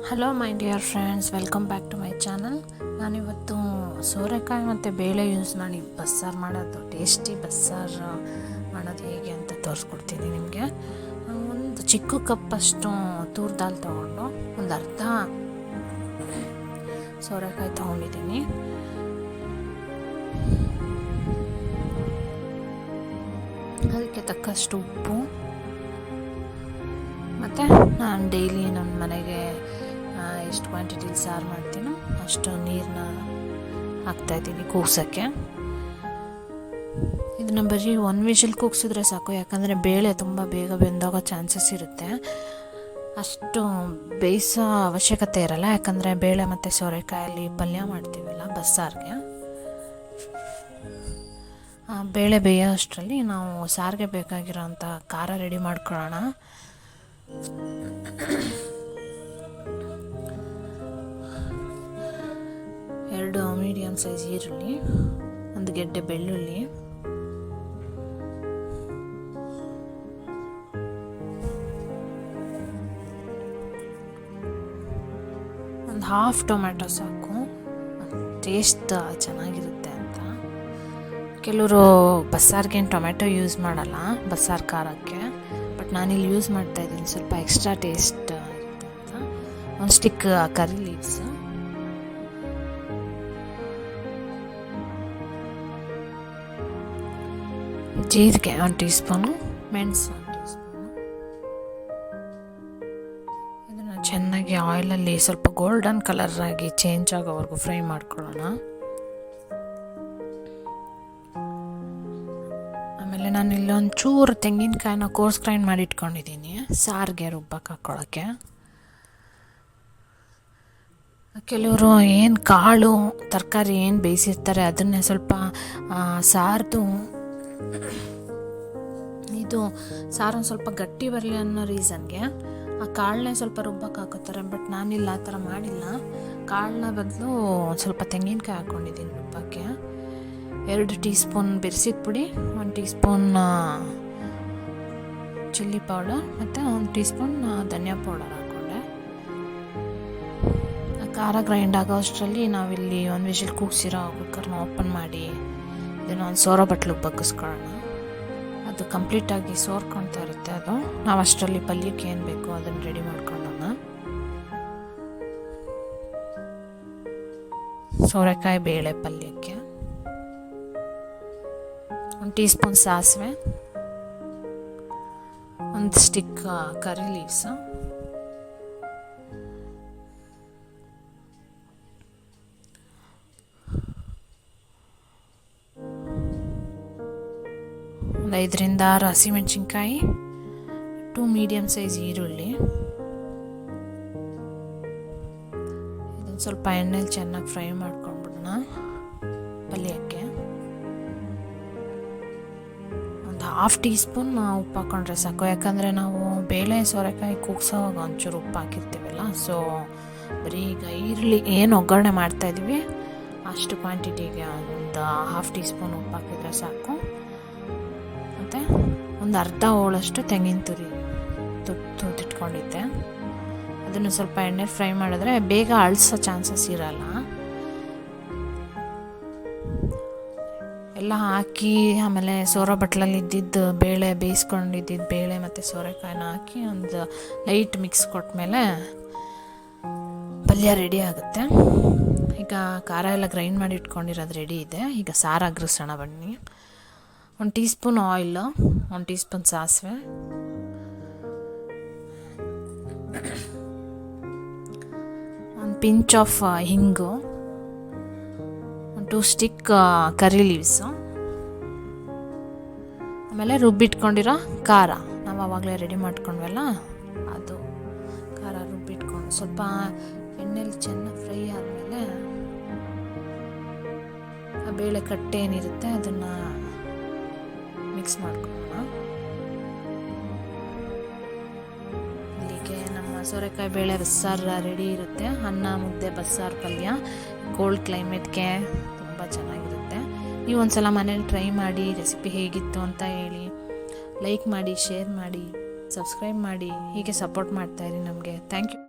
Hello my dear friends, welcome back to my channel. ನಾನಿವತ್ತು ಸೋರೆಕಾಯಿ ಮತ್ತು ಬೇಳೆ ಯೂಸ್ ಮಾಡಿ ಬಸ್ಸಾರು ಮಾಡೋದು, ಟೇಸ್ಟಿ ಬಸ್ಸಾರು ಮಾಡೋದು ಹೇಗೆ ಅಂತ ತೋರಿಸ್ಕೊಡ್ತೀನಿ ನಿಮಗೆ. ಒಂದು ಚಿಕ್ಕ ಕಪ್ಪಷ್ಟು ತೂರ್ ದಾಲ್ ತೊಗೊಂಡು ಒಂದು ಅರ್ಧ ಸೋರೆಕಾಯಿ ತೊಗೊಂಡಿದ್ದೀನಿ. ಅದಕ್ಕೆ ತಕ್ಕಷ್ಟು ಉಪ್ಪು, ಮತ್ತು ನಾನು ಡೈಲಿ ನಮ್ಮ ಮನೆಗೆ ಎಷ್ಟು ಕ್ವಾಂಟಿಟಿಲಿ ಸಾರು ಮಾಡ್ತೀನೋ ಅಷ್ಟು ನೀರನ್ನ ಹಾಕ್ತಾಯಿದ್ದೀನಿ ಕೂಗ್ಸೋಕ್ಕೆ. ಇದನ್ನ ಬರೀ 1 ವಿಷಲ್ ಕೂಗ್ಸಿದ್ರೆ ಸಾಕು, ಯಾಕಂದರೆ ಬೇಳೆ ತುಂಬ ಬೇಗ ಬೆಂದೋಗೋ ಚಾನ್ಸಸ್ ಇರುತ್ತೆ. ಅಷ್ಟು ಬೇಯಿಸೋ ಅವಶ್ಯಕತೆ ಇರಲ್ಲ, ಯಾಕಂದರೆ ಬೇಳೆ ಮತ್ತು ಸೋರೆಕಾಯಲ್ಲಿ ಪಲ್ಯ ಮಾಡ್ತೀವಲ್ಲ ಬಸ್ಸಾರಿಗೆ. ಬೇಳೆ ಬೇಯೋ ಅಷ್ಟರಲ್ಲಿ ನಾವು ಸಾರಿಗೆ ಬೇಕಾಗಿರೋಂಥ ಖಾರ ರೆಡಿ ಮಾಡ್ಕೊಳ್ಳೋಣ. ಎರಡು ಮೀಡಿಯಮ್ ಸೈಜ್ ಈರುಳ್ಳಿ, ಒಂದು ಗೆಡ್ಡೆ ಬೆಳ್ಳುಳ್ಳಿ, ಒಂದು ಹಾಫ್ ಟೊಮ್ಯಾಟೊ ಸಾಕು, ಟೇಸ್ಟ್ ಚೆನ್ನಾಗಿರುತ್ತೆ ಅಂತ. ಕೆಲವರು ಬಸ್ಸಾರ್ಗೇನು ಟೊಮ್ಯಾಟೊ ಯೂಸ್ ಮಾಡಲ್ಲ ಬಸ್ಸಾರು ಖಾರಕ್ಕೆ, ಬಟ್ ನಾನಿಲ್ಲಿ ಯೂಸ್ ಮಾಡ್ತಾಯಿದ್ದೀನಿ, ಸ್ವಲ್ಪ ಎಕ್ಸ್ಟ್ರಾ ಟೇಸ್ಟ್ ಇರುತ್ತೆ ಅಂತ. ಒಂದು ಸ್ಟಿಕ್ ಕರಿ ಲೀವ್ಸ್, ಜೀರಿಗೆ 1 ಟೀ ಸ್ಪೂನು, ಮೆಣಸು 1 ಟೀ ಸ್ಪೂನು. ಇದನ್ನು ಚೆನ್ನಾಗಿ ಆಯಿಲಲ್ಲಿ ಸ್ವಲ್ಪ ಗೋಲ್ಡನ್ ಕಲರ್ ಆಗಿ ಚೇಂಜ್ ಆಗೋವರೆಗೂ ಫ್ರೈ ಮಾಡ್ಕೊಳ್ಳೋಣ. ಆಮೇಲೆ ನಾನು ಇಲ್ಲೊಂದು ಚೂರು ತೆಂಗಿನಕಾಯಿನ ಕೋರ್ಸ್ ಗ್ರೈಂಡ್ ಮಾಡಿ ಇಟ್ಕೊಂಡಿದ್ದೀನಿ ಸಾರಿಗೆ ರುಬ್ಬಕ್ಕೆ ಹಾಕ್ಕೊಳ್ಳೋಕ್ಕೆ. ಕೆಲವರು ಏನು ಕಾಳು ತರಕಾರಿ ಏನು ಬೇಯಿಸಿರ್ತಾರೆ ಅದನ್ನೇ ಸ್ವಲ್ಪ ಸಾರ್ದು ಇದು ಸಾರೊಂದು ಸ್ವಲ್ಪ ಗಟ್ಟಿ ಬರಲಿ ಅನ್ನೋ ರೀಸನ್ಗೆ ಆ ಕಾಳನ್ನೇ ಸ್ವಲ್ಪ ರುಬ್ಬಕ್ಕೆ ಹಾಕೋತಾರೆ. ಬಟ್ ನಾನಿಲ್ಲ, ಆ ಥರ ಮಾಡಿಲ್ಲ. ಕಾಳನ್ನ ಬದಲು ಸ್ವಲ್ಪ ತೆಂಗಿನಕಾಯಿ ಹಾಕ್ಕೊಂಡಿದ್ದೀನಿ ರುಬ್ಬಕ್ಕೆ. 2 ಟೀ ಸ್ಪೂನ್ ಬೆರೆಸಿದ ಪುಡಿ, 1 ಟೀ ಸ್ಪೂನ್ ಚಿಲ್ಲಿ ಪೌಡರ್ ಮತ್ತು 1 ಟೀ ಸ್ಪೂನ್ ಧನಿಯಾ ಪೌಡರ್ ಹಾಕ್ಕೊಂಡೆ. ಖಾರ ಗ್ರೈಂಡ್ ಆಗೋ ಅಷ್ಟರಲ್ಲಿ ನಾವಿಲ್ಲಿ 1 ವಿಷಲ್ ಕೂಗಿಸಿರೋ ಕುಕ್ಕರ್ನ ಓಪನ್ ಮಾಡಿ ಇದನ್ನು ಒಂದು ಸೋರೋ ಬಟ್ಲಿಗೆ ಬಗ್ಗಿಸ್ಕೊಳ್ಳೋಣ. ಅದು ಕಂಪ್ಲೀಟಾಗಿ ಸೋರ್ಕೊಳ್ತಾ ಇರುತ್ತೆ. ಅದು ನಾವು ಅಷ್ಟರಲ್ಲಿ ಪಲ್ಯಕ್ಕೆ ಏನು ಬೇಕು ಅದನ್ನು ರೆಡಿ ಮಾಡ್ಕೊಳ್ಳೋಣ. ಸೋರೆಕಾಯಿ ಬೇಳೆ ಪಲ್ಯಕ್ಕೆ 1 ಟೀ ಸ್ಪೂನ್ ಸಾಸಿವೆ, ಒಂದು ಸ್ಟಿಕ್ ಕರಿ ಲೀವ್ಸ್, ಒಂದು 5 ರಿಂದ 6 ಹಸಿಮೆಣಸಿನ್ಕಾಯಿ, 2 ಮೀಡಿಯಮ್ ಸೈಜ್ ಈರುಳ್ಳಿ. ಇದನ್ನು ಸ್ವಲ್ಪ ಎಣ್ಣೆಲಿ ಚೆನ್ನಾಗಿ ಫ್ರೈ ಮಾಡ್ಕೊಂಡ್ಬಿಡೋಣ ಪಲ್ಯಕ್ಕೆ. ಒಂದು ಹಾಫ್ ಟೀ ಸ್ಪೂನ್ ಉಪ್ಪು ಹಾಕ್ಕೊಂಡ್ರೆ ಸಾಕು, ಯಾಕಂದರೆ ನಾವು ಬೇಳೆ ಸೋರೆಕಾಯಿ ಕೂಗ್ಸೋವಾಗ ಒಂಚೂರು ಉಪ್ಪು ಹಾಕಿರ್ತೀವಲ್ಲ. ಸೊ ಬರೀ ಈಗ ಈರುಳ್ಳಿ ಏನು ಒಗ್ಗರಣೆ ಮಾಡ್ತಾಯಿದ್ದೀವಿ ಅಷ್ಟು ಕ್ವಾಂಟಿಟಿಗೆ ಒಂದು ಹಾಫ್ ಟೀ ಸ್ಪೂನ್ ಉಪ್ಪು ಹಾಕಿದರೆ ಸಾಕು. ಮತ್ತು ಒಂದು ಅರ್ಧ ಹೋಳಷ್ಟು ತೆಂಗಿನ ತುರಿ ತುರಿದಿಟ್ಕೊಂಡಿದ್ದೆ, ಅದನ್ನು ಸ್ವಲ್ಪ ಎಣ್ಣೆ ಫ್ರೈ ಮಾಡಿದ್ರೆ ಬೇಗ ಅಳಿಸೋ ಚಾನ್ಸಸ್ ಇರಲ್ಲ. ಎಲ್ಲ ಹಾಕಿ ಆಮೇಲೆ ಸೋರೋ ಬಟ್ಲಲ್ಲಿ ಇದ್ದಿದ್ದು ಬೇಳೆ ಬೇಯಿಸ್ಕೊಂಡಿದ್ದಿದ್ದು ಬೇಳೆ ಮತ್ತು ಸೋರೆಕಾಯಿನ ಹಾಕಿ ಒಂದು ಲೈಟ್ ಮಿಕ್ಸ್ ಕೊಟ್ಮೇಲೆ ಪಲ್ಯ ರೆಡಿ ಆಗುತ್ತೆ. ಈಗ ಖಾರ ಎಲ್ಲ ಗ್ರೈಂಡ್ ಮಾಡಿ ಇಟ್ಕೊಂಡಿರೋದು ರೆಡಿ ಇದೆ. ಈಗ ಸಾರು ಅಗ್ರಿಸೋಣ ಬನ್ನಿ. 1 tea spoon oil, 1 tea spoon ಸಾಸಿವೆ, 1 ಪಿಂಚ್ ಆಫ್ ಹಿಂಗು, 2 ಸ್ಟಿಕ್ ಕರಿ ಲೀವ್ಸು, ಆಮೇಲೆ ರುಬ್ಬಿಟ್ಕೊಂಡಿರೋ ಖಾರ, ನಾವು ಆವಾಗಲೇ ರೆಡಿ ಮಾಡ್ಕೊಂಡ್ವಲ್ಲ ಅದು ಖಾರ ರುಬ್ಬಿಟ್ಕೊಂಡು ಸ್ವಲ್ಪ ಎಣ್ಣೆಲಿ ಚೆನ್ನಾಗಿ ಫ್ರೈ ಆದಮೇಲೆ ಆ ಬೇಳೆ ಕಟ್ಟೆ ಏನಿರುತ್ತೆ ಅದನ್ನು ಮಿಕ್ಸ್ ಮಾಡ್ಕೊಳ್ಳೋಣ. ಇಲ್ಲಿಗೆ ನಮ್ಮ ಸೋರೆಕಾಯಿ ಬೇಳೆ ಬಸ್ಸಾರು ರೆಡಿ ಇರುತ್ತೆ. ಅನ್ನ ಮುದ್ದೆ ಬಸ್ಸಾರು ಪಲ್ಯ ಕೋಲ್ಡ್ ಕ್ಲೈಮೇಟ್ಗೆ ತುಂಬ ಚೆನ್ನಾಗಿರುತ್ತೆ. ನೀವು ಒಂದ್ಸಲ ಮನೇಲಿ ಟ್ರೈ ಮಾಡಿ ರೆಸಿಪಿ ಹೇಗಿತ್ತು ಅಂತ ಹೇಳಿ. ಲೈಕ್ ಮಾಡಿ, ಶೇರ್ ಮಾಡಿ, ಸಬ್ಸ್ಕ್ರೈಬ್ ಮಾಡಿ, ಹೀಗೆ ಸಪೋರ್ಟ್ ಮಾಡ್ತಾಯಿರಿ ನಮಗೆ. Thank you.